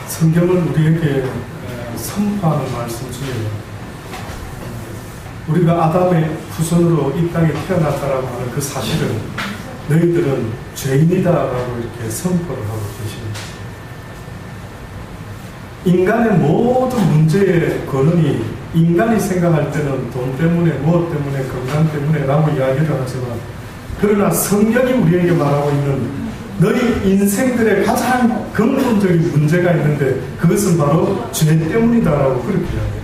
성경은 우리에게 선포하는 말씀 중에 우리가 아담의 후손으로 이 땅에 태어났다라고 하는 그 사실은 너희들은 죄인이다라고 이렇게 선포를 하고 계십니다. 인간의 모든 문제의 근원이 인간이 생각할 때는 돈 때문에, 무엇 때문에, 건강 때문에 라고 이야기를 하지만, 그러나 성경이 우리에게 말하고 있는 너희 인생들의 가장 근본적인 문제가 있는데 그것은 바로 죄 때문이다라고 그렇게 이야기해요.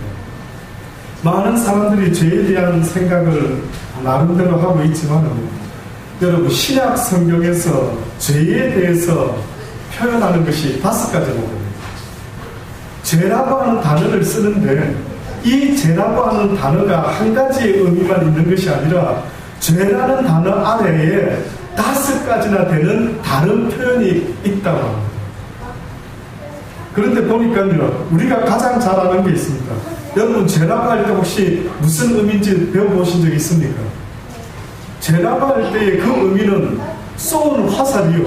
많은 사람들이 죄에 대한 생각을 나름대로 하고 있지만, 여러분 신약 성경에서 죄에 대해서 표현하는 것이 5가지나 됩니다. 죄라고 하는 단어를 쓰는데 이 죄라고 하는 단어가 한 가지의 의미만 있는 것이 아니라 죄라는 단어 아래에 5가지나 되는 다른 표현이 있다고 합니다. 그런데 보니까요, 우리가 가장 잘 아는 게 있습니다. 여러분 죄라고 할 때 혹시 무슨 의미인지 배워보신 적 있습니까? 죄라고 할 때의 그 의미는 쏘는 화살이요,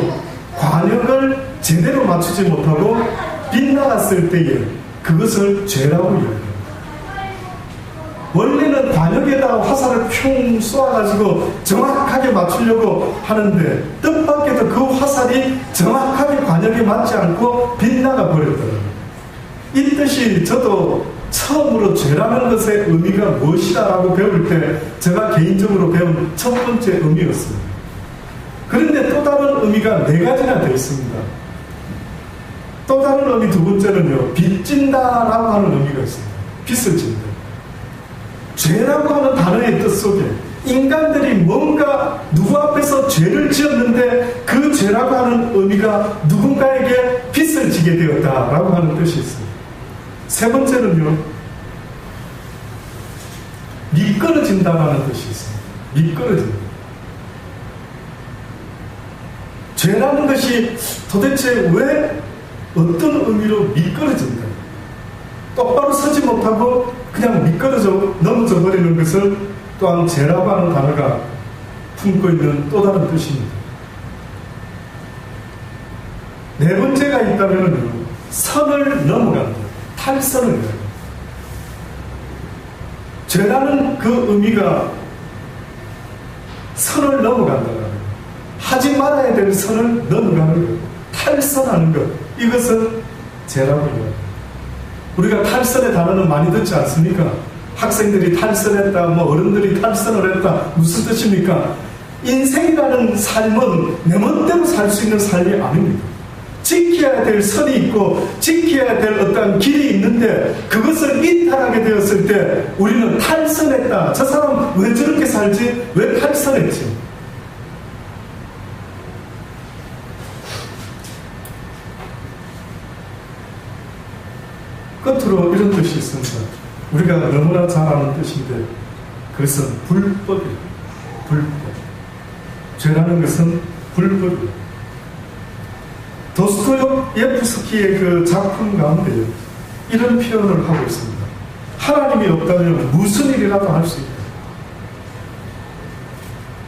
관역을 제대로 맞추지 못하고 빗나갔을 때에 그것을 죄라고 이야기합니다. 원래는 관역에다가 화살을 뿅 쏘아가지고 정확하게 맞추려고 하는데 뜻밖에도 그 화살이 정확하게 관역에 맞지 않고 빗나가 버렸더라고요. 이 뜻이 저도 처음으로 죄라는 것의 의미가 무엇이다라고 배울 때 제가 개인적으로 배운 첫 번째 의미였습니다. 그런데 또 다른 의미가 4가지나 되어 있습니다. 또 다른 의미 2번째는요, 빚진다라고 하는 의미가 있습니다. 빚을 진다. 죄라고 하는 단어의 뜻 속에 인간들이 뭔가 누구 앞에서 죄를 지었는데 그 죄라고 하는 의미가 누군가에게 빚을 지게 되었다라고 하는 뜻이 있습니다. 3번째는요, 미끄러진다라는 뜻이 있습니다. 미끄러진다. 죄라는 것이 도대체 왜 어떤 의미로 미끄러진다, 똑바로 서지 못하고 그냥 미끄러져 넘어져 버리는 것을 또한 죄라고 하는 단어가 품고 있는 또 다른 뜻입니다. 4번째가 있다면 선을 넘어간다, 탈선을 해야 합니다. 죄라는 그 의미가 선을 넘어간다는 거예요. 하지 말아야 될 선을 넘어가는 것, 탈선하는 것, 이것은 죄라고 해요. 우리가 탈선의 단어는 많이 듣지 않습니까? 학생들이 탈선했다, 어른들이 탈선을 했다, 무슨 뜻입니까? 인생이라는 삶은 내 멋대로 살 수 있는 삶이 아닙니다. 지켜야 될 선이 있고 지켜야 될 어떤 길이 있는데 그것을 이탈하게 되었을 때 우리는 탈선했다. 저 사람 왜 저렇게 살지? 왜 탈선했지? 끝으로 이런 뜻이 있습니다. 우리가 너무나 잘 아는 뜻인데 그것은 불법이에요. 불법. 죄라는 것은 불법이에요. 도스토옙스키의 그 작품 가운데 이런 표현을 하고 있습니다. 하나님이 없다면 무슨 일이라도 할 수 있다.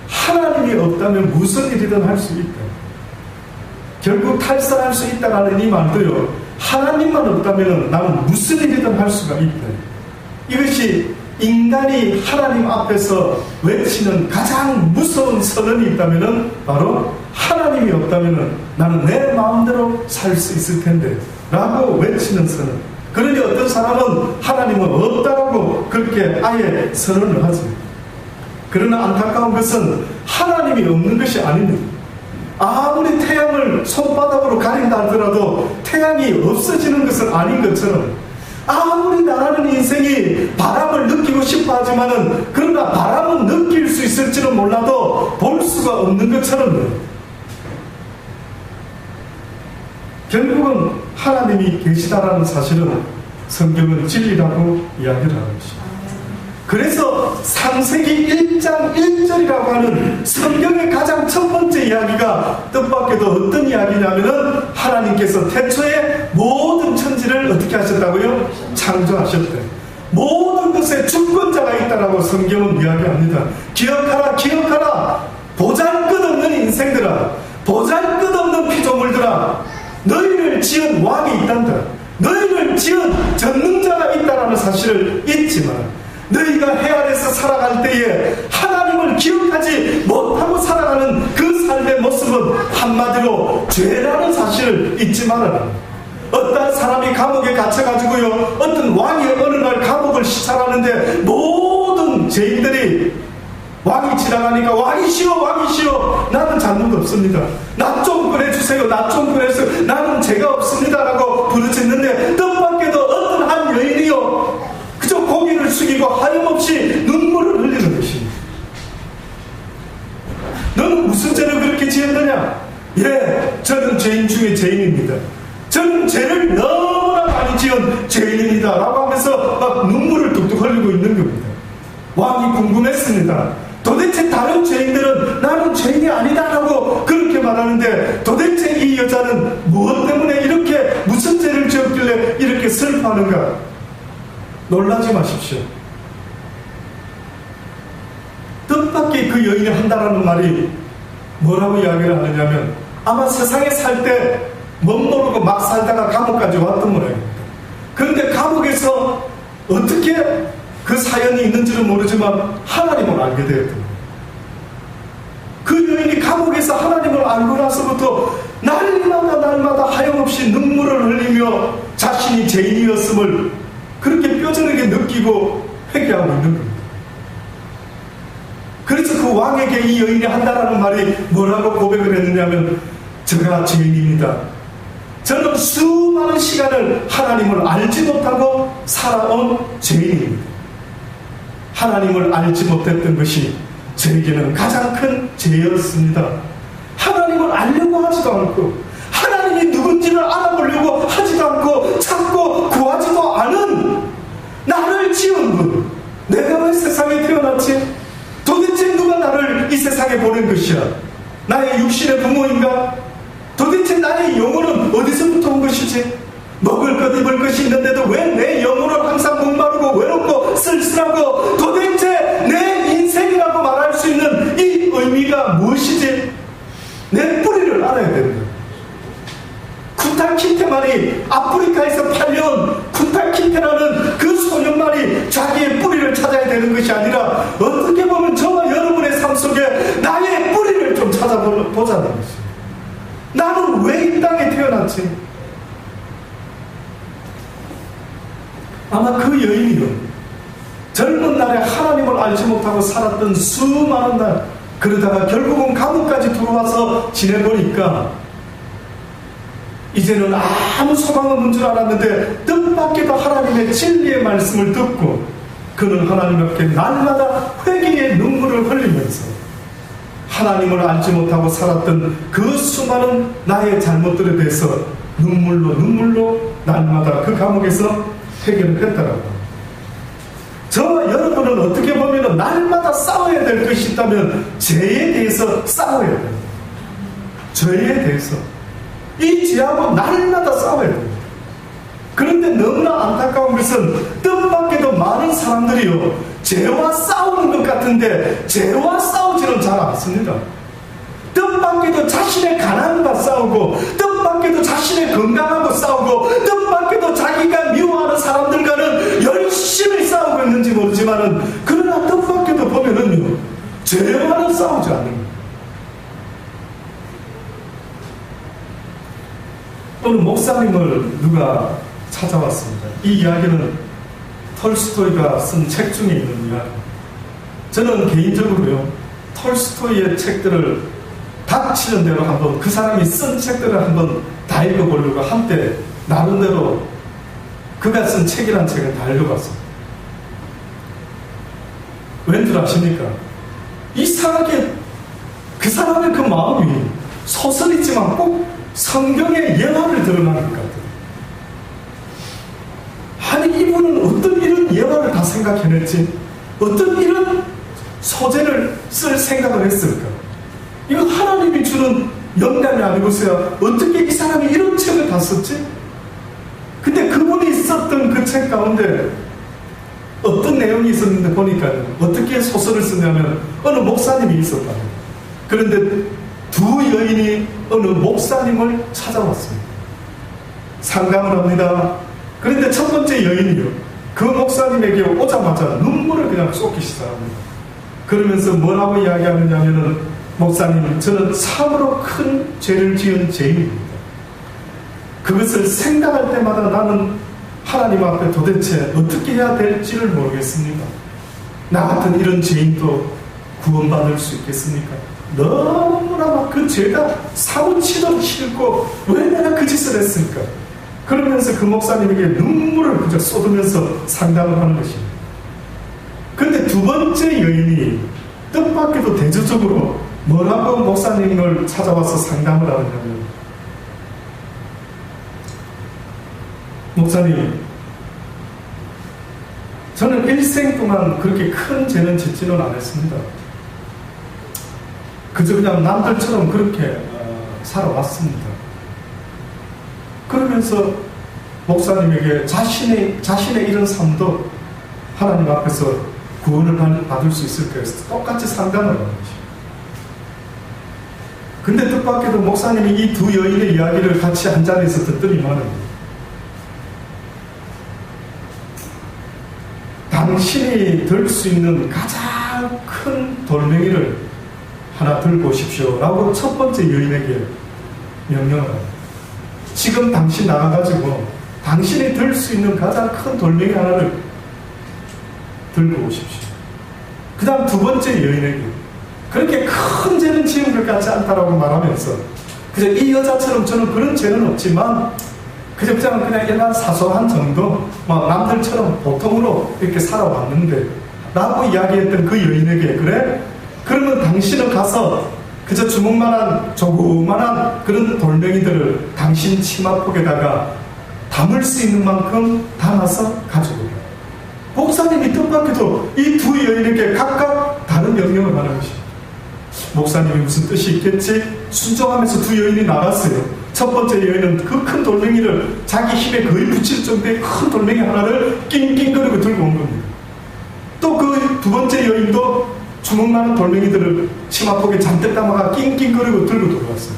하나님이 없다면 무슨 일이든 할 수 있다. 결국 탈선할 수 있다라는 이 말도요, 하나님만 없다면 나는 무슨 일이든 할 수가 있다. 이것이 인간이 하나님 앞에서 외치는 가장 무서운 선언이 있다면 바로 하나님이 없다면 나는 내 마음대로 살 수 있을 텐데 라고 외치는 선언. 그러니 어떤 사람은 하나님은 없다라고 그렇게 아예 선언을 하죠. 그러나 안타까운 것은 하나님이 없는 것이 아닙니다. 아무리 태양을 손바닥으로 가린다 하더라도 태양이 없어지는 것은 아닌 것처럼, 아무리 나라는 인생이 바람을 느끼고 싶어 하지만은 그러나 바람은 느낄 수 있을지는 몰라도 볼 수가 없는 것처럼 결국은 하나님이 계시다라는 사실은 성경은 진리라고 이야기를 하는 것입니다. 그래서 창세기 1장 1절이라고 하는 성경의 가장 첫 번째 이야기가 뜻밖에도 어떤 이야기냐면은 하나님께서 태초에 모든 천지를 어떻게 하셨다고요? 창조하셨대. 모든 것에 주권자가 있다라고 성경은 이야기합니다. 기억하라, 기억하라. 보잘것없는 인생들아, 보잘것없는 피조물들아, 너희를 지은 왕이 있단다. 너희를 지은 전능자가 있다는 사실을 잊지만 너희가 해 아래서 살아갈 때에 하나님을 기억하지 못하고 살아가는 그 삶의 모습은 한마디로 죄라는 사실을 잊지 말아라. 어떤 사람이 감옥에 갇혀가지고요, 어떤 왕이 어느 날 감옥을 시찰하는데 모든 죄인들이 왕이 지나가니까 왕이시여 나는 잘못 없습니다. 나 좀 꺼내주세요. 나 좀 꺼내주세요. 나는 죄가 없습니다 라고 부르짖는데 뜻밖에도 어떤 한 여인이요 그저 고개를 숙이고 하염없이 눈물을 흘리는 것입니다. 너는 무슨 죄를 그렇게 지었느냐? 예, 저는 죄인 중에 죄인입니다. 저는 죄를 너무나 많이 지은 죄인입니다 라고 하면서 막 눈물을 뚝뚝 흘리고 있는 겁니다. 왕이 궁금했습니다. 도대체 다른 죄인들은 나는 죄인이 아니다라고 그렇게 말하는데 도대체 이 여자는 무엇 때문에 이렇게 무슨 죄를 지었길래 이렇게 슬퍼하는가? 놀라지 마십시오. 뜻밖의 그 여인이 한다라는 말이 뭐라고 이야기를 하느냐면 아마 세상에 살 때 멋모르고 막 살다가 감옥까지 왔던 모양입니다. 그런데 감옥에서 어떻게 그 사연이 있는지는 모르지만 하나님을 알게 되었던 거예요. 그 여인이 감옥에서 하나님을 알고 나서부터 날마다 하염없이 눈물을 흘리며 자신이 죄인이었음을 그렇게 뼈저리게 느끼고 회개하고 있는 겁니다. 그래서 그 왕에게 이 여인이 한다라는 말이 뭐라고 고백을 했느냐면 제가 죄인입니다. 저는 수많은 시간을 하나님을 알지 못하고 살아온 죄인입니다. 하나님을 알지 못했던 것이 저에게는 가장 큰 죄였습니다. 하나님을 알려고 하지도 않고 하나님이 누군지를 알아보려고 하지도 않고 찾고 구하지도 않은 나를 지은 분, 내가 왜 세상에 태어났지? 도대체 누가 나를 이 세상에 보낸 것이야? 나의 육신의 부모인가? 도대체 나의 영혼은 어디서부터 온 것이지? 먹을 것 입을 것이 있는데도 왜 내 영혼은 항상 목마르고 외롭고 쓸쓸하고 도대체 내 인생이라고 말할 수 있는 이 의미가 무엇이지? 내 뿌리를 알아야 된다. 쿤탈킨테만이 아프리카에서 팔려온 쿤탈킨테라는 그 소년만이 자기의 뿌리를 찾아야 되는 것이 아니라 어떻게 보면 저와 여러분의 삶 속에 나의 뿌리를 좀 찾아보자는 것입니다. 나는 왜 이 땅에 태어났지? 아마 그 여인이요 젊은 날에 하나님을 알지 못하고 살았던 수많은 날 그러다가 결국은 감옥까지 들어와서 지내보니까 이제는 아무 소망 없는 줄 알았는데 뜻밖에도 하나님의 진리의 말씀을 듣고 그는 하나님 앞에 날마다 회개의 눈물을 흘리면서 하나님을 알지 못하고 살았던 그 수많은 나의 잘못들에 대해서 눈물로 날마다 그 감옥에서 회개를 했더라고요. 저와 여러분은 어떻게 보면 날마다 싸워야 될 것이 있다면 죄에 대해서 싸워야 돼요. 죄에 대해서 이 죄하고 날마다 싸워야 됩니다. 그런데 너무나 안타까운 것은 뜻밖에도 많은 사람들이요 죄와 싸우는 것 같은데 죄와 싸우지는 잘 않습니다. 뜻밖에도 자신의 가난과 싸우고 뜻밖에도 자신의 건강하고 싸우고 뜻밖에도 자기가 미워하는 사람들과는 열심히 싸우고 있는지 모르지만은 그러나 뜻밖에도 보면은요 죄와는 싸우지 않는 거예요. 어느 목사님을 누가 찾아왔습니다. 이 이야기는 톨스토이가 쓴 책 중에 있는 이야기. 저는 개인적으로요 톨스토이의 책들을 닥치는 대로 한번 그 사람이 쓴 책들을 한번 다 읽어보려고 한때 나름대로 그가 쓴 책이란 책을 다 읽어봤습니다. 왠줄 아십니까? 이상하게 그 사람의 그 마음이 소설이지만 꼭 성경의 예화를 드러나는 것 같아요. 아니 이분은 어떤 이런 예화를 다 생각해냈지? 어떤 이런 소재를 쓸 생각을 했을까? 이건 하나님이 주는 영감이 아니고서야 어떻게 이 사람이 이런 책을 다 썼지? 근데 그분이 썼던 그 책 가운데 어떤 내용이 있었는데 보니까 어떻게 소설을 쓰냐면 어느 목사님이 있었다. 그런데 두 여인이 어느 목사님을 찾아왔습니다. 상담을 합니다. 그런데 첫 번째 여인이요, 그 목사님에게 오자마자 눈물을 그냥 쏟기 시작합니다. 그러면서 뭐라고 이야기하느냐면은, 목사님, 저는 참으로 큰 죄를 지은 죄인입니다. 그것을 생각할 때마다 나는 하나님 앞에 도대체 어떻게 해야 될지를 모르겠습니다. 나 같은 이런 죄인도 구원받을 수 있겠습니까? 너무나 막 그 죄가 사무치도록 싫고 왜 내가 그 짓을 했을까? 그러면서 그 목사님에게 눈물을 그저 쏟으면서 상담을 하는 것입니다. 그런데 두 번째 여인이 뜻밖에도 대조적으로 뭐라고 목사님을 찾아와서 상담을 하느냐면, 목사님, 저는 일생 동안 그렇게 큰 죄는 짓지는 않았습니다. 그저 그냥 남들처럼 그렇게 살아왔습니다. 그러면서 목사님에게 자신의 이런 삶도 하나님 앞에서 구원을 받을 수 있을까 해서 똑같이 상담을 하는 것입니다. 근데 뜻밖에도 목사님이 이 두 여인의 이야기를 같이 한 자리에서 듣더니만, 당신이 들 수 있는 가장 큰 돌멩이를 하나 들고 오십시오 라고 첫 번째 여인에게 명령을 합니다. 지금 당신 나가가지고 당신이 들 수 있는 가장 큰 돌멩이 하나를 들고 오십시오. 그 다음 두 번째 여인에게 그렇게 큰 죄는 지은 것 같지 않다라고 말하면서, 그저 이 여자처럼 저는 그런 죄는 없지만 그냥 일반 사소한 정도, 남들처럼 보통으로 이렇게 살아왔는데 라고 이야기했던 그 여인에게, 그래? 그러면 당신은 가서 그저 주먹만한 조그만한 그런 돌멩이들을 당신 치마폭에다가 담을 수 있는 만큼 담아서 가져오라. 목사님이 뜻밖에도 이 두 여인에게 각각 다른 명령을 하는 것입니다. 목사님이 무슨 뜻이 있겠지? 순종하면서 두 여인이 나갔어요. 첫 번째 여인은 그 큰 돌멩이를 자기 힘에 거의 붙일 정도의 큰 돌멩이 하나를 낑낑거리고 들고 온 겁니다. 또 그 두 번째 여인도 주먹만한 돌멩이들을 치마폭에 잔뜩 담아가 낑낑거리고 들고 들어왔어요.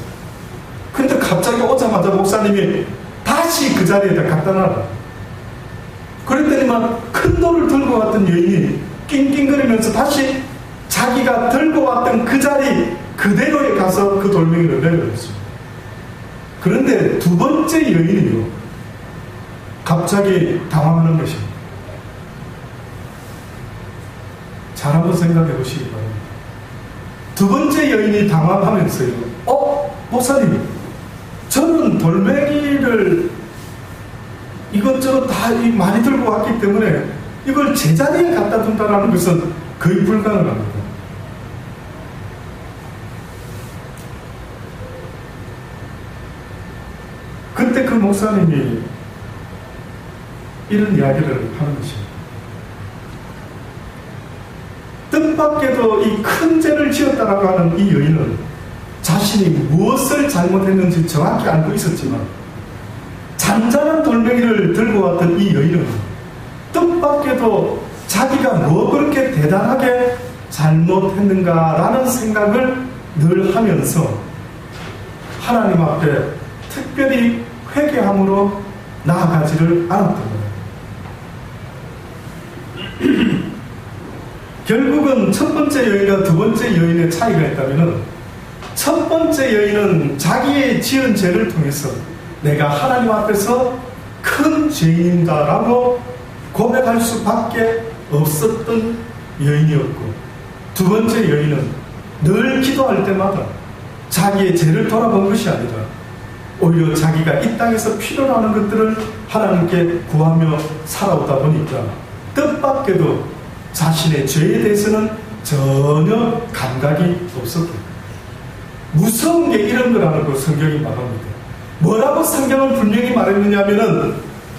근데 갑자기 오자마자 목사님이 다시 그 자리에다 갖다 놔라. 그랬더니만 큰 돌을 들고 왔던 여인이 낑낑거리면서 다시 자기가 들고 왔던 그 자리 그대로에 가서 그 돌멩이를 내려놓습니다. 그런데 두 번째 여인이요, 갑자기 당황하는 것입니다. 잘 한번 생각해 보시기 바랍니다. 두 번째 여인이 당황하면서요, 목사님, 저는 돌멩이를 이것저것 다 많이 들고 왔기 때문에 이걸 제자리에 갖다 둔다는 것은 거의 불가능합니다. 그때 그 목사님이 이런 이야기를 하는 것입니다. 뜻밖에도 이 큰 죄를 지었다라고 하는 이 여인은 자신이 무엇을 잘못했는지 정확히 알고 있었지만, 잔잔한 돌멩이를 들고 왔던 이 여인은 뜻밖에도 자기가 뭐 그렇게 대단하게 잘못했는가라는 생각을 늘 하면서 하나님 앞에 특별히 회개함으로 나아가지를 않았던 거예요. 결국은 첫 번째 여인과 두 번째 여인의 차이가 있다면, 첫 번째 여인은 자기의 지은 죄를 통해서 내가 하나님 앞에서 큰 죄인이다라고 고백할 수밖에 없었던 여인이었고, 두 번째 여인은 늘 기도할 때마다 자기의 죄를 돌아본 것이 아니라 오히려 자기가 이 땅에서 필요로 하는 것들을 하나님께 구하며 살아오다 보니까 뜻밖에도 자신의 죄에 대해서는 전혀 감각이 없었다. 무서운 게 이런 거라는 걸 성경이 말합니다. 뭐라고 성경은 분명히 말했느냐면은,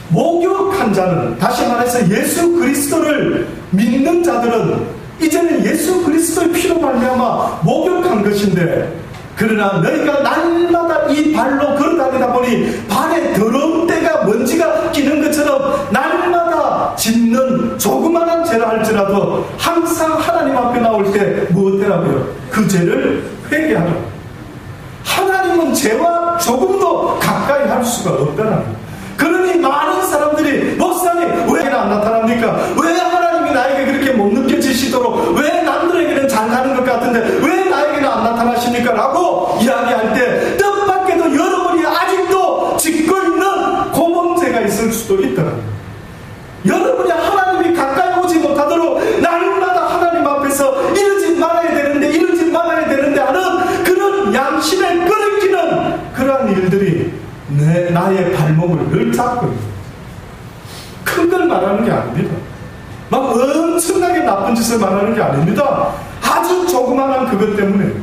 목욕한 자는, 다시 말해서 예수 그리스도를 믿는 자들은 이제는 예수 그리스도의 피로 말미암아 목욕한 것인데, 그러나 너희가 날마다 이 발로 걸어다니다 보니 발에 더러운 때가 먼지가 끼는 것처럼 날마다 짓는 조그마한 죄라 할지라도 항상 하나님 앞에 나올 때 무엇이라고요? 그 죄를 회개하라. 하나님은 죄와 조금도 가까이 할 수가 없다는 거예요. 그러니 많은 사람들이 라고 이야기할 때 뜻밖에도 여러분이 아직도 짓고 있는 고범죄가 있을 수도 있더라고요. 여러분이 하나님이 가까이 오지 못하도록 날마다 하나님 앞에서 이러지 말아야 되는데 하는 그런 양심에 끊기는 그러한 일들이 나의 발목을 늘 잡고 있는, 큰 걸 말하는 게 아닙니다. 막 엄청나게 나쁜 짓을 말하는 게 아닙니다. 아주 조그마한 그것 때문에.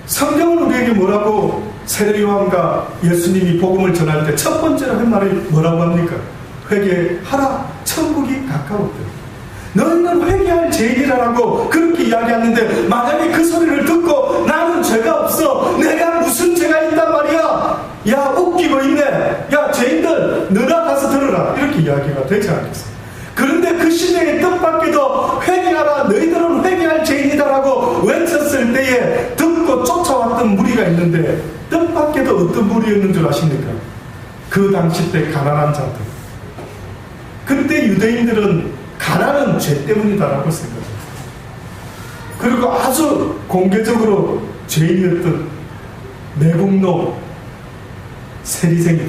성경은 우리에게 뭐라고, 세례 요한과 예수님이 복음을 전할 때 첫 번째로 한 말이 뭐라고 합니까? 회개하라, 천국이 가까웠다. 너희는 회개할 죄인이라고 그렇게 이야기하는데, 만약에 그 소리를 듣고 나는 죄가 없어, 내가 무슨 죄가 있단 말이야, 야 웃기고 있네, 야 죄인들 너나 가서 들어라, 이렇게 이야기가 되지 않겠어요? 그런데 그 시대에 뜻밖에도 회개하라, 너희들은 회개할 죄인이다라고 외쳤을 때에 듣고 쫓아왔던 무리가 있는데, 뜻밖에도 어떤 무리였는 줄 아십니까? 그 당시 때 가난한 자들. 그때 유대인들은 가난은 죄 때문이다라고 생각합니다. 그리고 아주 공개적으로 죄인이었던 내국노, 세리생이,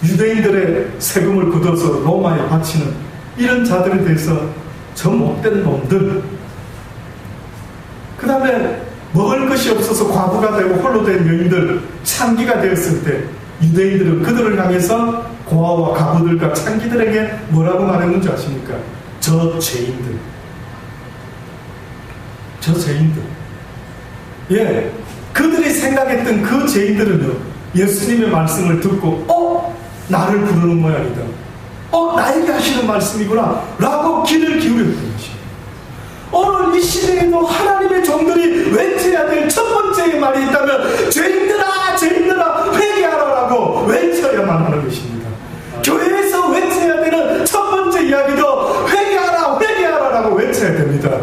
유대인들의 세금을 걷어서 로마에 바치는 이런 자들에 대해서 저 못된 놈들, 그 다음에 먹을 것이 없어서 과부가 되고 홀로 된 여인들, 창기가 되었을 때 유대인들은 그들을 향해서 고아와 과부들과 창기들에게 뭐라고 말했는지 아십니까? 저 죄인들. 저 죄인들. 예, 그들이 생각했던 그 죄인들은요, 예수님의 말씀을 듣고 나를 부르는 모양이다, 나에게 하시는 말씀이구나 라고 귀를 기울였던 것입니다. 오늘 이 시대에도 하나님의 종들이 외쳐야 될 첫 번째의 말이 있다면, 죄인들아 죄인들아 회개하라라고 외쳐야만 하는 것입니다. 교회에서 외쳐야 되는 첫 번째 이야기도 회개하라 회개하라라고 외쳐야 됩니다.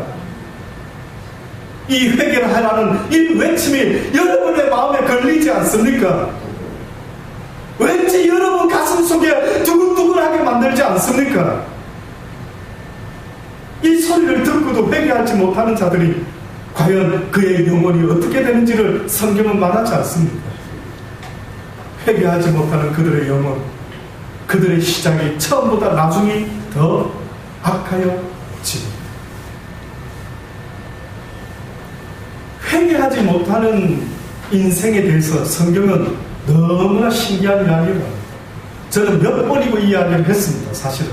이 회개를 하라는 이 외침이 여러분의 마음에 걸리지 않습니까? 왠지 여러분 가슴 속에 두근두근하게 만들지 않습니까? 이 소리를 듣고도 회개하지 못하는 자들이 과연 그의 영혼이 어떻게 되는지를 성경은 말하지 않습니다. 회개하지 못하는 그들의 영혼, 그들의 시작이 처음보다 나중이 더 악하여집니다. 회개하지 못하는 인생에 대해서 성경은 너무나 신기한 이야기를 합니다. 저는 몇 번이고 이 이야기를 했습니다. 사실은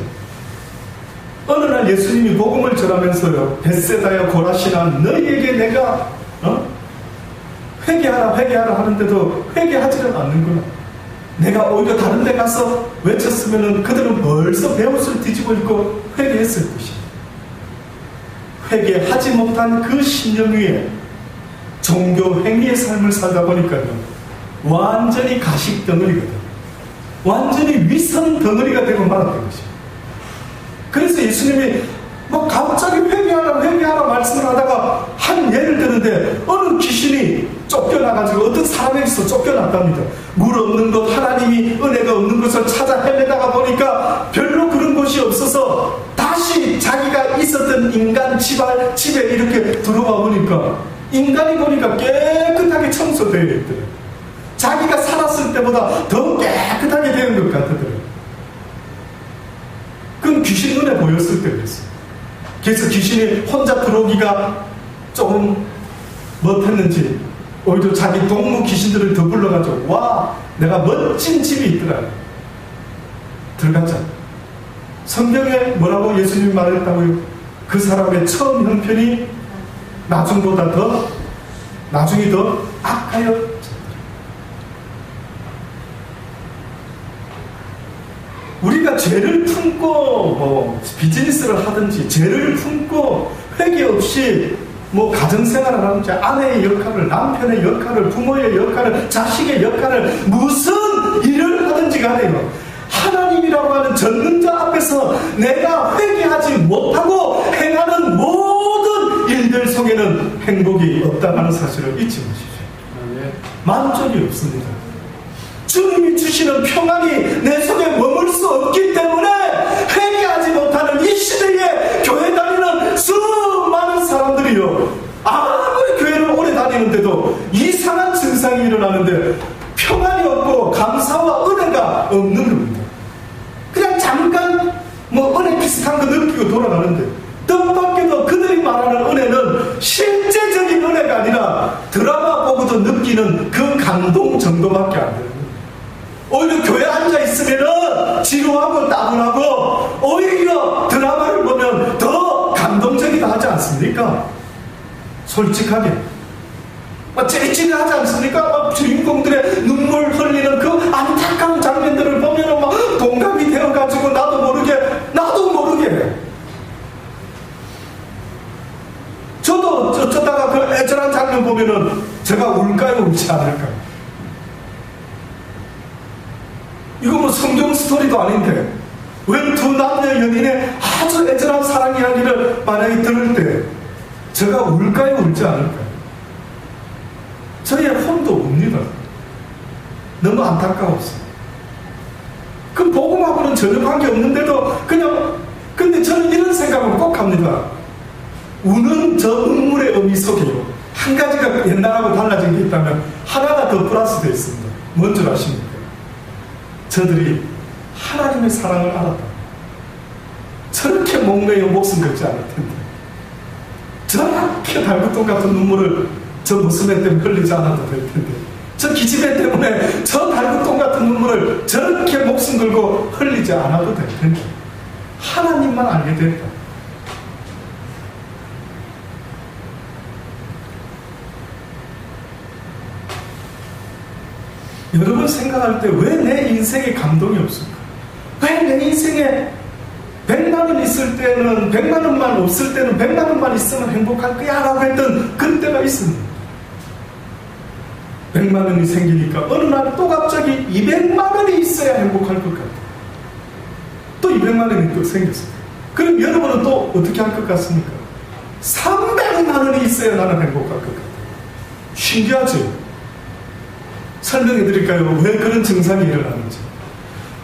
어느 날 예수님이 복음을 전하면서요, 벳세다야 고라시나 너희에게 내가 회개하라 회개하라 하는데도 회개하지는 않는구나. 내가 오히려 다른 데 가서 외쳤으면 그들은 벌써 베옷을 뒤집어 입고 회개했을 것이다. 회개하지 못한 그 신령 위에 종교 행위의 삶을 살다 보니까요, 완전히 가식 덩어리거든, 완전히 위선 덩어리가 되고 말았던 것입니다. 그래서 예수님이 갑자기 회개하라 말씀을 하다가 한 예를 드는데, 어느 귀신이 쫓겨나가지고 어떤 사람에게서 쫓겨났답니다. 물 없는 곳, 하나님이 은혜가 없는 곳을 찾아 헤매다가 보니까 별로 그런 곳이 없어서 다시 자기가 있었던 인간 집에 이렇게 들어와 보니까 인간이 보니까 깨끗하게 청소되어 있더래요. 자기가 살았을 때보다 더 깨끗하게 되는 것 같더래요. 그건 귀신 눈에 보였을 때 그랬어요. 그래서 귀신이 혼자 들어오기가 조금 못했는지 오히려 자기 동무 귀신들을 더 불러가지고, 와, 내가 멋진 집이 있더라, 들어가자. 성경에 뭐라고 예수님이 말했다고요? 그 사람의 처음 형편이 나중이 더 악하여. 우리가 죄를 품고 비즈니스를 하든지 죄를 품고 회개 없이 가정생활을 하든지 아내의 역할을, 남편의 역할을, 부모의 역할을, 자식의 역할을, 무슨 일을 하든지 간에요, 하나님이라고 하는 전능자 앞에서 내가 회개하지 못하고 행하는 모든 일들 속에는 행복이 없다는 사실을 잊지 마십시오. 만족이 없습니다. 주님이 주시는 평안이 내 속에 머물 수 없기 때문에 회개하지 못하는 이 시대에 교회 다니는 수많은 자꾸 이상한 증상이 일어나는데 평안이 없고 감사와 은혜가 없는 겁니다. 그냥 잠깐 은혜 비슷한 거 느끼고 돌아가는데, 뜻밖에도 그들이 말하는 은혜는 실제적인 은혜가 아니라 드라마 보고도 느끼는 그 감동 정도밖에 안 되는 거예요. 오히려 교회 앉아있으면 지루하고 따분하고 오히려 드라마를 보면 더 감동적이다 하지 않습니까? 솔직하게 찌릿찌릿하지 않습니까? 주인공들의 눈물 흘리는 그 안타까운 장면들을 보면 막 동감이 되어가지고 나도 모르게 저도 어쩌다가 그 애절한 장면 보면은 제가 울까요 울지 않을까요? 이거 성경 스토리도 아닌데 왜 두 남녀 연인의 아주 애절한 사랑 이야기를 만약에 들을 때 제가 울까요 울지 않을까요? 저의 혼도 웁니다. 너무 안타까웠어요. 그 복음하고는 전혀 관계없는데도 근데 저는 이런 생각을 꼭 합니다. 우는 저 눈물의 의미 속에요, 한 가지가 옛날하고 달라진 게 있다면 하나가 더 플러스되어 있습니다. 뭔 줄 아십니까? 저들이 하나님의 사랑을 알았다. 저렇게 목매여 목숨 걸지 않을 텐데, 저렇게 달구통 같은 눈물을 저 모습에 때문에 흘리지 않아도 될 텐데, 저 기집애 때문에 저 달구통 같은 눈물을 저렇게 목숨 걸고 흘리지 않아도 될 텐데, 하나님만 알게 됐다. 여러분 생각할 때 왜 내 인생에 감동이 없을까? 왜 내 인생에 100만 원 있을 때는 100만 원만 없을 때는 100만 원만 있으면 행복할 거야 라고 했던 그때가 있습니다. 100만 원이 생기니까 어느 날 또 갑자기 200만 원이 있어야 행복할 것 같아요. 또 200만 원이 또 생겼어요. 그럼 여러분은 또 어떻게 할 것 같습니까? 300만 원이 있어야 나는 행복할 것 같아요. 신기하죠? 설명해 드릴까요? 왜 그런 증상이 일어나는지.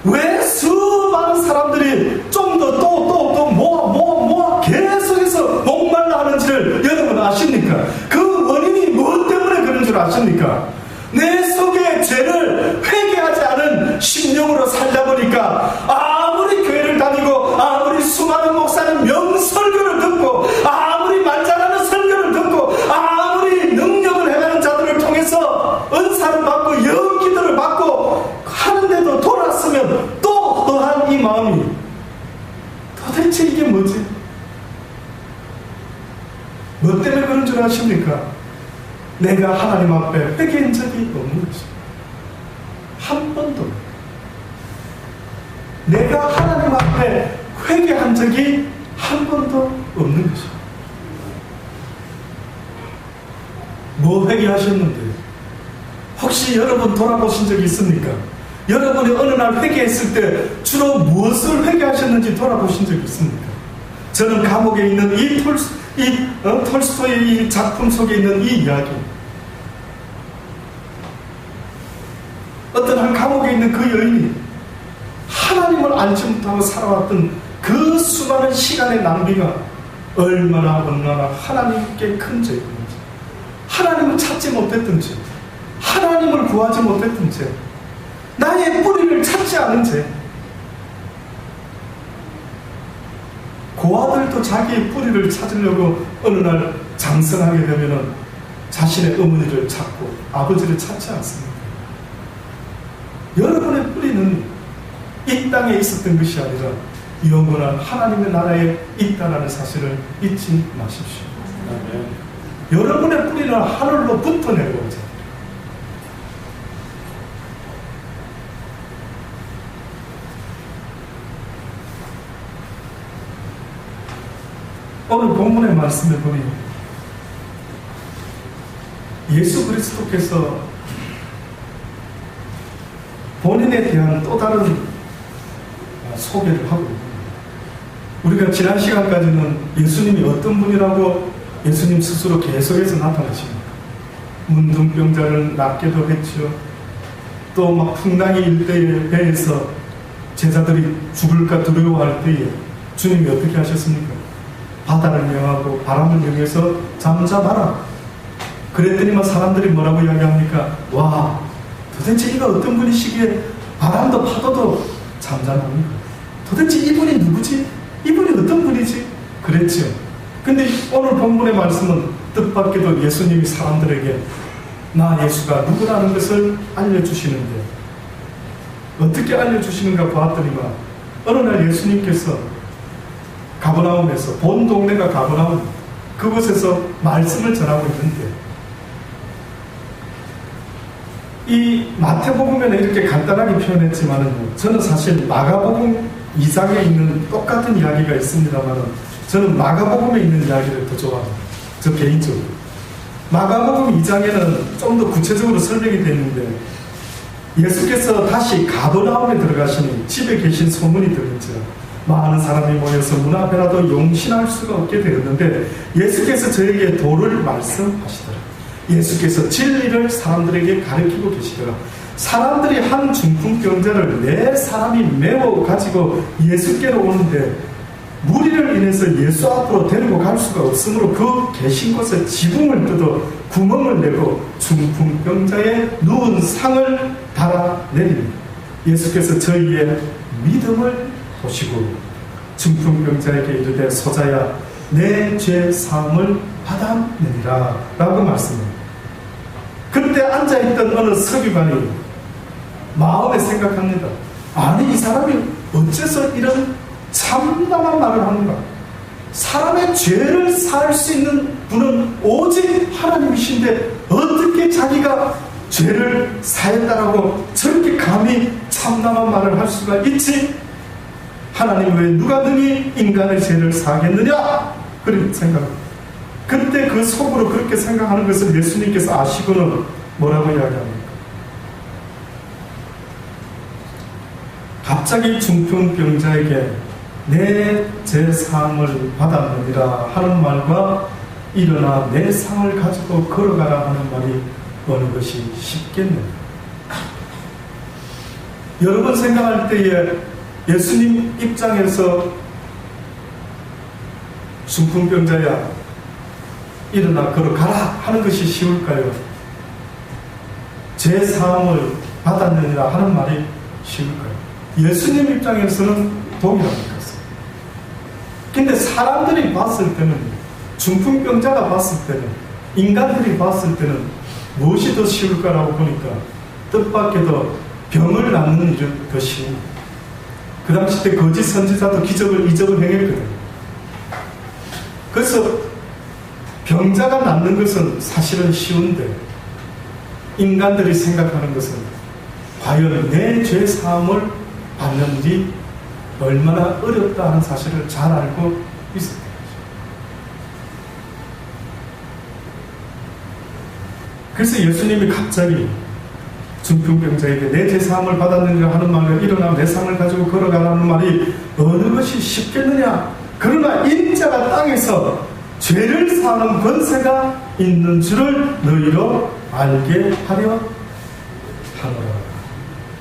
왜 수많은 사람들이 좀 더 또 모아 계속해서 목말라 하는지를 여러분 아십니까? 그 원인이 무엇 때문에 그런 줄 아십니까? 내 속에 죄를 회개하지 않은 심령으로 살다 보니까 아무리 교회를 다니고 아무리 수많은 목사님 명설교를 듣고 아무리 만장하는 설교를 듣고 아무리 능력을 행하는 자들을 통해서 은사를 받고 연기들을 받고 하는데도 돌았으면 또 허한 이 마음이 도대체 이게 뭐지? 뭐 때문에 그런 줄 아십니까? 내가 하나님 앞에 회개한 적이 없는 것입니다. 한 번도. 내가 하나님 앞에 회개한 적이 한 번도 없는 것입니다. 뭐 회개하셨는데? 혹시 여러분 돌아보신 적이 있습니까? 여러분이 어느 날 회개했을 때 주로 무엇을 회개하셨는지 돌아보신 적이 있습니까? 저는 감옥에 있는 톨스토이의 이 작품 속에 있는 이 이야기, 어떤 한 감옥에 있는 그 여인이 하나님을 알지 못하고 살아왔던 그 수많은 시간의 낭비가 얼마나 하나님께 큰 죄였는지, 하나님을 찾지 못했던 죄, 하나님을 구하지 못했던 죄, 나의 뿌리를 찾지 않은 죄. 고아들도 자기의 뿌리를 찾으려고 어느 날 장성하게 되면은 자신의 어머니를 찾고 아버지를 찾지 않습니다. 여러분의 뿌리는 이 땅에 있었던 것이 아니라 영원한 하나님의 나라에 있다는 사실을 잊지 마십시오. 여러분의 뿌리는 하늘로부터 내려오죠. 오늘 본문의 말씀을 보니 예수 그리스도께서 본인에 대한 또 다른 소개를 하고 있습니다. 우리가 지난 시간까지는 예수님이 어떤 분이라고 예수님 스스로 계속해서 나타나십니다. 문둥병자를 낫게도 했죠. 또 막 풍랑이 일 때에 배에서 제자들이 죽을까 두려워할 때에 주님이 어떻게 하셨습니까? 바다를 명하고 바람을 명해서 잠잠하라. 그랬더니만 사람들이 뭐라고 이야기합니까? 와, 도대체 이가 어떤 분이시기에 바람도 파도도 잠잠합니까? 도대체 이분이 누구지? 이분이 어떤 분이지? 그랬죠. 근데 오늘 본문의 말씀은 뜻밖에도 예수님이 사람들에게 나 예수가 누구라는 것을 알려주시는데, 어떻게 알려주시는가 보았더니만 어느 날 예수님께서 가버나움에서, 본 동네가 가버나움, 그곳에서 말씀을 전하고 있는데, 이 마태복음에는 이렇게 간단하게 표현했지만 저는 사실 마가복음 2장에 있는 똑같은 이야기가 있습니다만 저는 마가복음에 있는 이야기를 더 좋아합니다. 저 개인적으로. 마가복음 2장에는 좀 더 구체적으로 설명이 되는데, 예수께서 다시 가버나움에 들어가시니 집에 계신 소문이 들린지라 많은 사람이 모여서 문 앞에라도 용신할 수가 없게 되었는데, 예수께서 저에게 도를 말씀하시더라. 예수께서 진리를 사람들에게 가르치고 계시더라. 사람들이 한 중풍병자를 4사람이 메워 가지고 예수께로 오는데 무리를 인해서 예수 앞으로 데리고 갈 수가 없으므로 그 계신 곳에 지붕을 뜯어 구멍을 내고 중풍병자의 누운 상을 달아내립니다. 예수께서 저희의 믿음을 보시고 중풍병자에게 이르되 소자야 내 죄 사함을 받았느니라 라고 말씀합니다. 그때 앉아있던 어느 서기관이 마음에 생각합니다. 아니, 이 사람이 어째서 이런 참담한 말을 하는가? 사람의 죄를 사할 수 있는 분은 오직 하나님이신데 어떻게 자기가 죄를 사했다라고 저렇게 감히 참담한 말을 할 수가 있지? 하나님 외에 누가 능히 인간의 죄를 사하겠느냐? 그런 생각합니다. 그때 그 속으로 그렇게 생각하는 것을 예수님께서 아시고는 뭐라고 이야기합니까? 갑자기 중풍병자에게 내 제 상을 받았느니라 하는 말과 일어나 내 상을 가지고 걸어가라 하는 말이 어느 것이 쉽겠느냐? 여러분 생각할 때에 예수님 입장에서 중풍병자야 일어나 걸어가라 하는 것이 쉬울까요? 제 사함을 받았느니라 하는 말이 쉬울까요? 예수님 입장에서는 동일합니다. 근데 사람들이 봤을 때는, 중풍병자가 봤을 때는, 인간들이 봤을 때는 무엇이 더 쉬울까라고 보니까 뜻밖에도 병을 낫는 일은 더 쉬운. 그 당시 때 거짓 선지자도 이적을 행했거든요. 그래서 병자가 낫는 것은 사실은 쉬운데, 인간들이 생각하는 것은 과연 내 죄 사함을 받는 일이 얼마나 어렵다는 사실을 잘 알고 있었던 거죠. 그래서 예수님이 갑자기 중풍병자에게 내 죄 사함을 받았느냐 하는 말과 일어나 내 상을 가지고 걸어가라는 말이 어느 것이 쉽겠느냐? 그러나 인자가 땅에서 죄를 사하는 권세가 있는 줄을 너희로 알게 하려 하노라.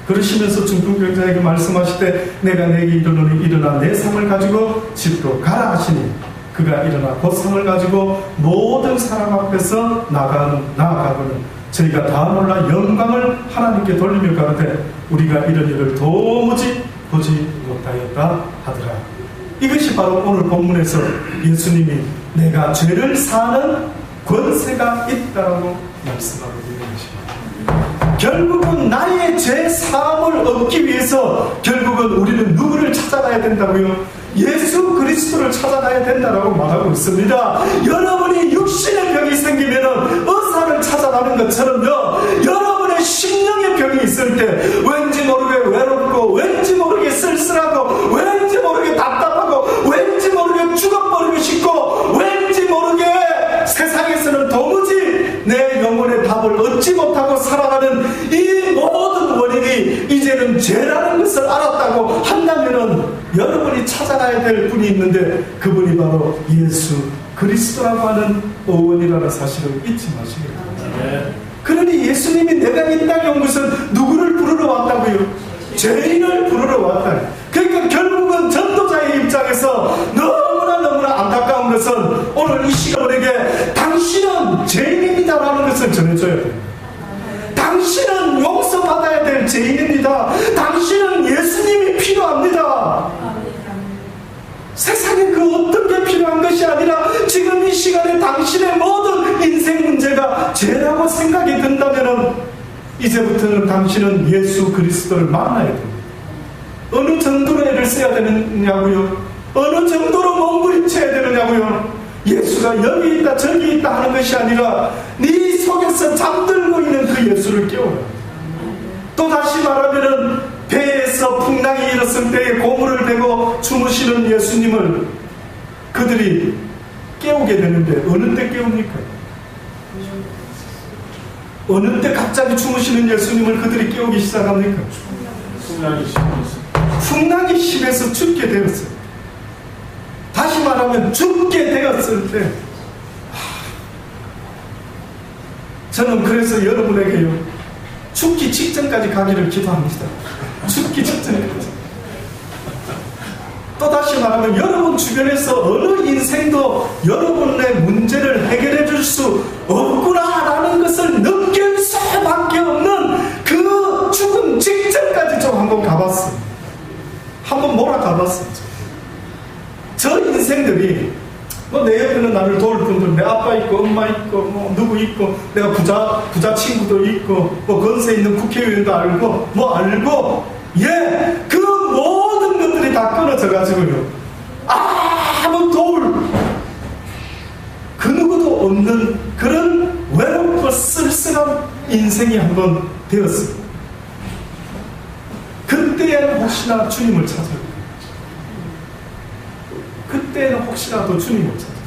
그러시면서 중풍병자에게 말씀하실 때 내가 내게 이르노니 일어나 내 상을 가지고 집으로 가라 하시니 그가 일어나 곧 상을 가지고 모든 사람 앞에서 나아가고는 저희가 다 놀라 영광을 하나님께 돌리며 가로되 우리가 이런 일을 도무지 보지 못하였다 하더라. 이것이 바로 오늘 본문에서 예수님이 내가 죄를 사하는 권세가 있다라고 말씀하고 있는 것입니다. 결국은 나의 죄 사함을 얻기 위해서 결국은 우리는 누구를 찾아가야 된다고요? 예수 그리스도를 찾아가야 된다라고 말하고 있습니다. 여러분이 육신의 병이 생기면 의사를 찾아가는 것처럼요, 여러분의 심령의 병이 있을 때 왠지 모르게 외롭고 왠지 모르게 쓸쓸하고 왠지 모르게 답답하고 왠지 모르게 죽어버리고 싶고 왠지 모르게 세상에서는 도무지 내 영혼의 답을 얻지 못하고 살아가는 이 모든 원인이 이제는 죄라는 것을 알았다고 한다면은 여러분이 찾아가야 될 분이 있는데 그분이 바로 예수 그리스도라고 하는 의원이라는 사실을 잊지 마시기 바랍니다. 그러니 예수님이 내가 이 땅에 온 것은 누구를 부르러 왔다고요? 죄인을 부르러 왔다. 그러니까 결국은 전도자의 입장에서 너무나 안타까운 것은 오늘 이 시간 우리에게 당신은 죄인입니다라는 것을 것이 아니라 지금 이 시간에 당신의 모든 인생 문제가 죄라고 생각이 든다면 이제부터는 당신은 예수 그리스도를 만나야 됩니다. 어느 정도로 애를 써야 되느냐고요? 어느 정도로 몸부림쳐야 되느냐고요? 예수가 여기 있다 저기 있다 하는 것이 아니라 네 속에서 잠들고 있는 그 예수를 깨워라. 또 다시 말하면은 배에서 풍랑이 일었을 때에 고물을 대고 주무시는 예수님을 그들이 깨우게 되는데 어느 때 깨웁니까? 어느 때 갑자기 주무시는 예수님을 그들이 깨우기 시작합니까? 풍랑이 심해서 죽게 되었어요. 다시 말하면 죽게 되었을 때 저는 그래서 여러분에게요 죽기 직전까지 가기를 기도합니다. 죽기 직전까지. 또 다시 말하면 여러분 주변에서 어느 인생도 여러분의 문제를 해결해 줄 수 없구나라는 것을 느낄 수밖에 없는 그 죽음 직전까지 좀 한번 가봤어요. 한번 몰아가봤어요. 저 인생들이 뭐 내 옆에는 나를 도울 분들, 내 아빠 있고 엄마 있고 뭐 누구 있고 내가 부자 친구도 있고 뭐 건세 있는 국회의원도 알고 뭐 알고 그 모든 것들이 다 끊어져 가지고요 아무 도울 그 누구도 없는 그런 외롭고 쓸쓸한 인생이 한번 되었습니다. 그때에는 혹시나 주님을 찾아요. 그때는 혹시라도 주님을 찾아요.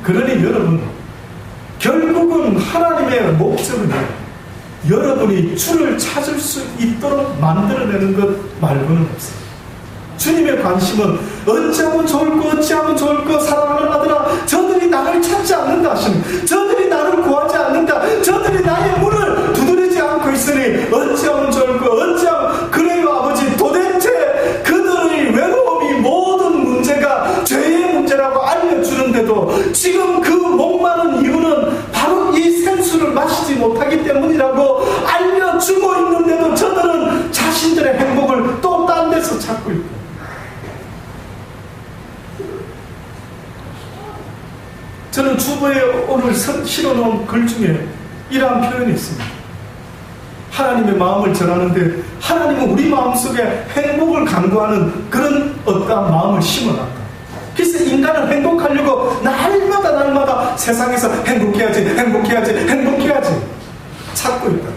그러니 여러분 결국은 하나님의 목적은 여러분이 주를 찾을 수 있도록 만들어내는 것 말고는 없어요. 주님의 관심은 어찌하면 좋을까 어찌하면 좋을까 사랑하는 아들아 저들이 나를 찾지 않는다 하시는 저들이 나를 구하지 않는다 저들이 나의 문을 두드리지 않고 있으니 어찌하면 좋을까 어찌하면 그래요 아버지 도대체 그들의 외로움이 모든 문제가 죄의 문제라고 알려주는데도 지금 그 목마른 이유는 바로 이 생수를 마시지 못하기 때문이라고 알려주고 있는데도 저들은 자신들의 행복을 또 딴 데서 찾고 있고 저는 주보에 오늘 실어놓은 글 중에 이러한 표현이 있습니다. 하나님의 마음을 전하는데 하나님은 우리 마음속에 행복을 강구하는 그런 어떠한 마음을 심어놨다. 그래서 인간을 행복하려고 날마다 세상에서 행복해야지 찾고 있다.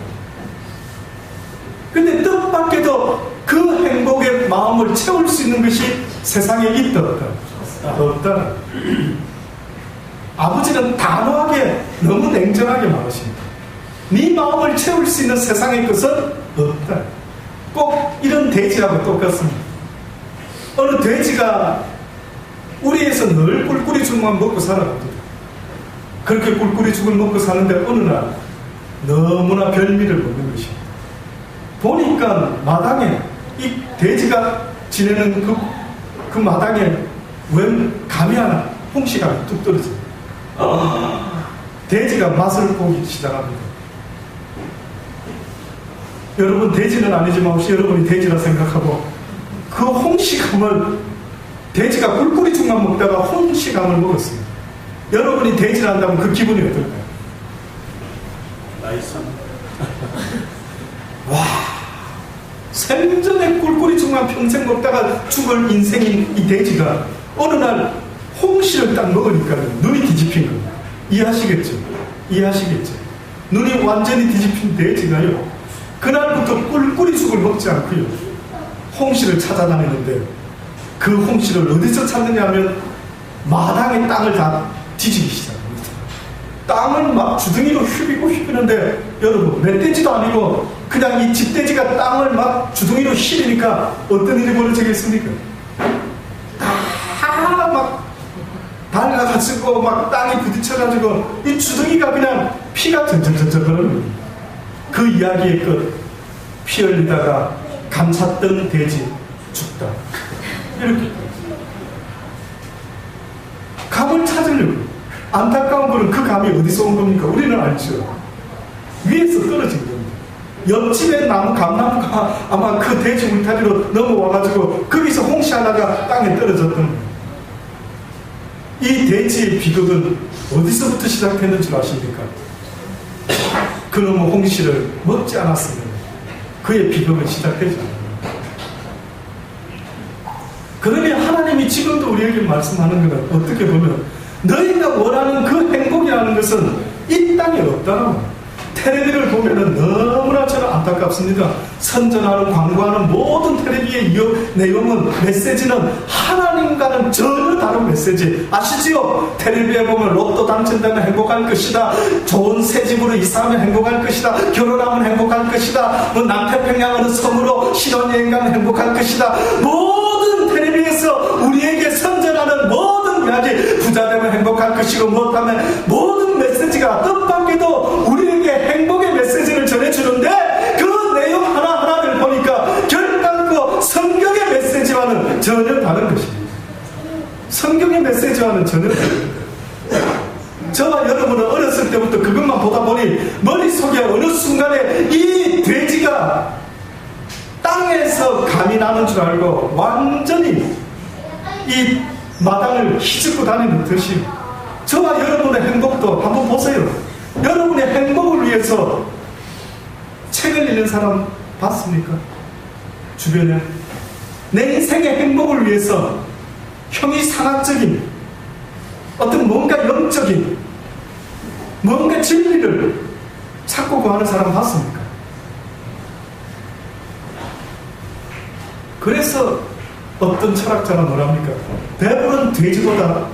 근데 뜻밖에도 그 행복의 마음을 채울 수 있는 것이 세상에 있다 없다. 아버지는 단호하게 너무 냉정하게 말하십니다. 네 마음을 채울 수 있는 세상의 것은 없다. 꼭 이런 돼지하고 똑같습니다. 어느 돼지가 우리에서 늘 꿀꿀이 죽만 먹고 살아갑니다. 그렇게 꿀꿀이 죽을 먹고 사는데 어느 날 너무나 별미를 먹는 것입니다. 보니까 마당에 이 돼지가 지내는 그 마당에 웬 감이 하나 홍시가 뚝 떨어집니다. 돼지가 맛을 보기 시작합니다. 여러분 돼지는 아니지만 혹시 여러분이 돼지라 생각하고 그 홍시감을 돼지가 꿀꿀이 죽만 먹다가 홍시감을 먹었습니다. 여러분이 돼지를 한다면 그 기분이 어떨까요? 나이스. 와 생전에 꿀꿀이 죽만 평생 먹다가 죽을 인생인 이 돼지가 어느 날 홍시를 딱 먹으니까 눈이 뒤집힌 겁니다. 이해하시겠죠? 눈이 완전히 뒤집힌 돼지가요 그날부터 꿀꿀이 죽을 먹지 않고요 홍시를 찾아다니는데 그 홍시를 어디서 찾느냐 하면 마당의 땅을 다 뒤지기 시작합니다. 땅을 막 주둥이로 휘비는데 여러분 멧돼지도 아니고 그냥 이 집돼지가 땅을 막 주둥이로 휘리니까 어떤 일이 벌어지겠습니까? 다 막 달라가지고 막 땅에 부딪혀가지고 이 주둥이가 그냥 피가 전전전전 흐르는 그 이야기의 끝 피 흘리다가 감 찾던 돼지 죽다 이렇게 감을 찾으려고 안타까운 거는 그 감이 어디서 온 겁니까? 우리는 알죠. 위에서 떨어진 겁니다. 옆집에 감나무가 아마 그 돼지 울타리로 넘어와가지고 거기서 홍시 하나가 땅에 떨어졌던 거예요. 이 돼지의 비극은 어디서부터 시작했는 줄 아십니까? 그놈의 홍시를 먹지 않았으면 그의 비극은 시작되지 않아요. 그러니 하나님이 지금도 우리에게 말씀하는 것은 어떻게 보면 너희가 원하는 그 행복이라는 것은 이 땅에 없다는 텔레비를 보면은 너무나 저는 안타깝습니다. 선전하는 광고하는 모든 텔레비의 내용은 메시지는 하나님과는 전혀 다른 메시지 아시지요? 텔레비에 보면 로또 당첨되면 행복할 것이다, 좋은 새 집으로 이사하면 행복할 것이다, 결혼하면 행복할 것이다, 뭐 남태평양 어느 섬으로 신혼여행 가면 행복할 것이다, 모든 텔레비에서 우리에게 선전하는 모든 이야기, 부자 되면 행복할 것이고 못하면 모든 메시지가 뜻밖에도 우리에게 행복의 메시지를 전해주는데 그 내용 하나하나를 보니까 결단코 성경의 메시지와는 전혀 다른 것입니다. 성경의 메시지와는 전혀 다른 것입니다. 저와 여러분은 어렸을 때부터 그것만 보다 보니 머릿속에 어느 순간에 이 돼지가 땅에서 감이 나는 줄 알고 완전히 이 마당을 휘젓고 다니는 듯이 저와 여러분의 행복도 한번 보세요. 여러분의 행복을 위해서 책을 읽는 사람 봤습니까? 주변에 내 인생의 행복을 위해서 형이상학적인 어떤 뭔가 영적인 뭔가 진리를 찾고 구하는 사람 봤습니까? 그래서 어떤 철학자는 뭐랍니까? 배부른 돼지보다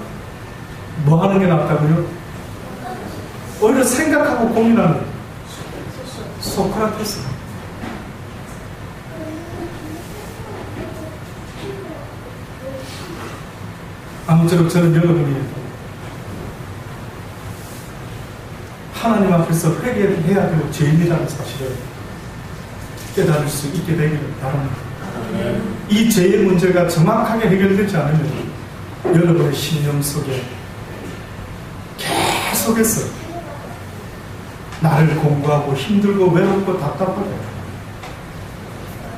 뭐 하는 게 낫다고요? 오히려 생각하고 고민하는 소크라테스. 아무쪼록 저는 여러분이 하나님 앞에서 회개해야 될 죄인이라는 사실을 깨달을 수 있게 되기를 바랍니다. 이 죄의 문제가 정확하게 해결되지 않으면 여러분의 신념 속에 계속해서 나를 공부하고 힘들고 외롭고 답답하고,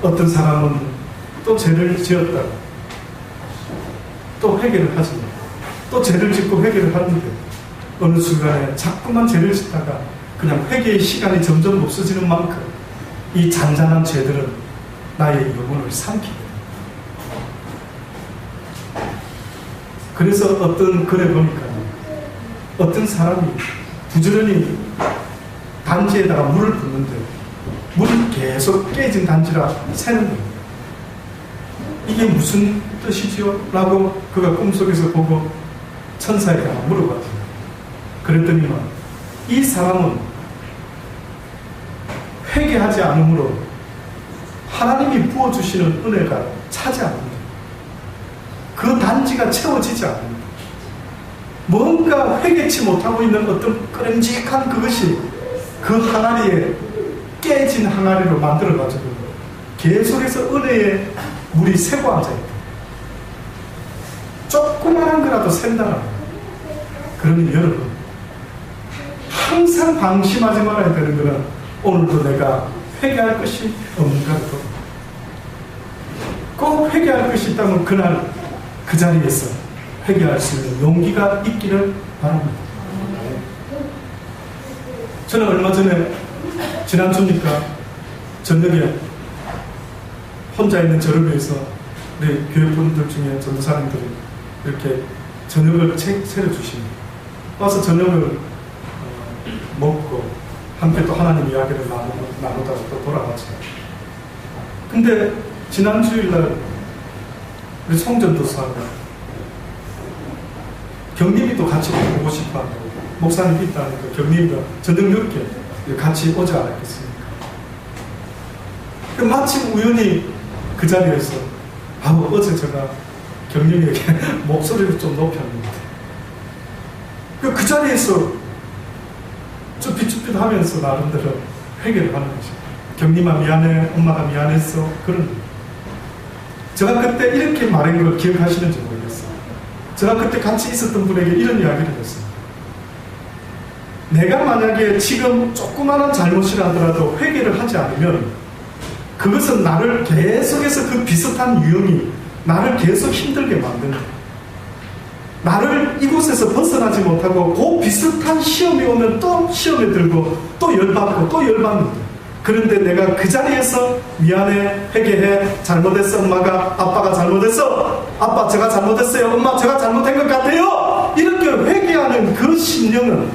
어떤 사람은 또 죄를 지었다가 또 회개를 하지, 또 죄를 짓고 회개를 하는데 어느 순간에 자꾸만 죄를 짓다가 그냥 회개의 시간이 점점 없어지는 만큼 이 잔잔한 죄들은 나의 영혼을 삼키게 됩니다. 그래서 어떤 글에 보니까 어떤 사람이 부지런히 단지에다가 물을 붓는데 물이 계속 깨진 단지라 새는 거예요. 이게 무슨 뜻이지요? 라고 그가 꿈속에서 보고 천사에게 물어봤어요. 그랬더니만 이 사람은 회개하지 않으므로 하나님이 부어주시는 은혜가 차지 않는다. 그 단지가 채워지지 않는다. 뭔가 회개치 못하고 있는 어떤 끄름직한 그것이 그 항아리에 깨진 항아리로 만들어가지고 계속해서 은혜의 물이 새고 앉아있다. 조그만한 거라도 샌다는 거예요. 그러면 여러분, 항상 방심하지 말아야 되는 거는 오늘도 내가 회개할 것이 없는가 꼭 회개할 것이 있다면 그날 그 자리에서 회개할 수 있는 용기가 있기를 바랍니다. 저는 얼마 전에 지난주니까 저녁에 혼자 있는 저를 위해서 우리 교회분들 중에 전도사님들이 이렇게 저녁을 차려주십니다. 와서 저녁을 먹고 함께 또 하나님 이야기를 나누다가 또 돌아가죠. 근데 지난 주일날 우리 송전도사가 경림이 또 같이 보고 싶어 한다고, 목사님 있다니까 경림이가 저녁 늦게 같이 오지 않았겠습니까? 마침 우연히 그 자리에서 어제 제가 경림이에게 목소리를 좀 높였는데 그 자리에서 쭈삣쭈삣 하면서 나름대로 회개를 하는 거죠. 경림아 미안해, 엄마가 미안했어, 그런 거예요. 제가 그때 이렇게 말한 걸 기억하시는지 모르겠어요. 제가 그때 같이 있었던 분에게 이런 이야기를 했어요. 내가 만약에 지금 조그마한 잘못이라 하더라도 회개를 하지 않으면 그것은 나를 계속해서 그 비슷한 유형이 나를 계속 힘들게 만든다. 나를 이곳에서 벗어나지 못하고 그 비슷한 시험이 오면 또 시험에 들고 또 열받고 또 열받는다. 그런데 내가 그 자리에서 미안해, 회개해, 잘못했어, 엄마가, 아빠가 잘못했어, 아빠 제가 잘못했어요, 엄마 제가 잘못한 것 같아요, 이렇게 회개하는 그 심령은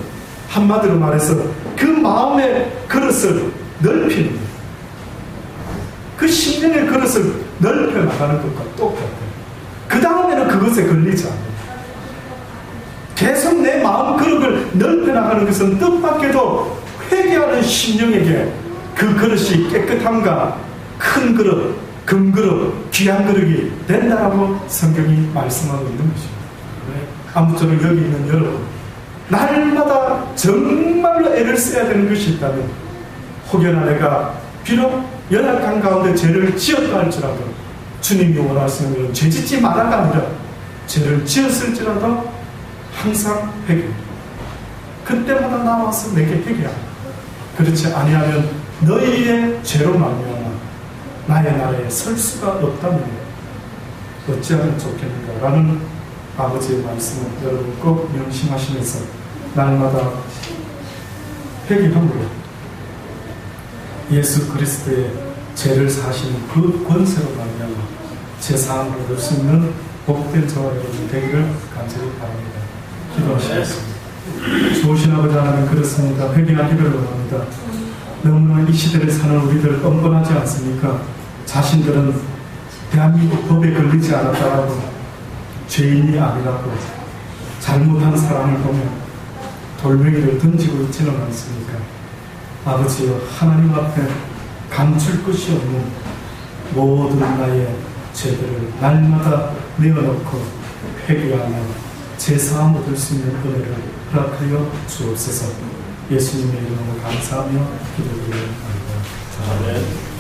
한마디로 말해서 그 마음의 그릇을 넓히는 거예요. 그 심령의 그릇을 넓혀 나가는 것과 똑같아요. 그 다음에는 그것에 걸리지 않아요. 계속 내 마음 그릇을 넓혀 나가는 것은 뜻밖에도 회개하는 심령에게 그 그릇이 깨끗함과 큰 그릇, 금그릇, 귀한 그릇이 된다라고 성경이 말씀하고 있는 것입니다. 아무쪼록 여기 있는 여러분, 날마다 정말로 애를 써야 되는 것이 있다면, 혹여나 내가 비록 연약한 가운데 죄를 지었다 할지라도 주님이 원하시는 죄 짓지 말아가 아니라 죄를 지었을지라도 항상 회개, 그때마다 나와서 내게 회개하라. 그렇지 아니하면 너희의 죄로 말미암아 나의 나라에 설 수가 없다면 어찌하면 좋겠는가 라는 아버지의 말씀을 여러분 꼭 명심하시면서 날마다 회개함으로 예수 그리스도의 죄를 사시는 그 권세로 말미암아 제사함을 얻을 수 있는 복된 저와 여러분 되기를 간절히 바랍니다. 기도하시겠습니다. 좋으신 아버지 하나님, 그렇습니다. 회개하기를 원합니다. 너무나 이 시대를 사는 우리들 뻔뻔하지 않습니까? 자신들은 대한민국 법에 걸리지 않았다라고, 죄인이 아니라고, 잘못한 사람을 보면 돌멩이를 던지고 있지는 않습니까? 아버지여, 하나님 앞에 감출 것이 없는 모든 나의 죄들을 날마다 내어놓고 회개하며 제사함 얻을 수 있는 은혜를 허락하여 주옵소서. 예수님의 이름으로 감사하며 기도드립니다. 아멘.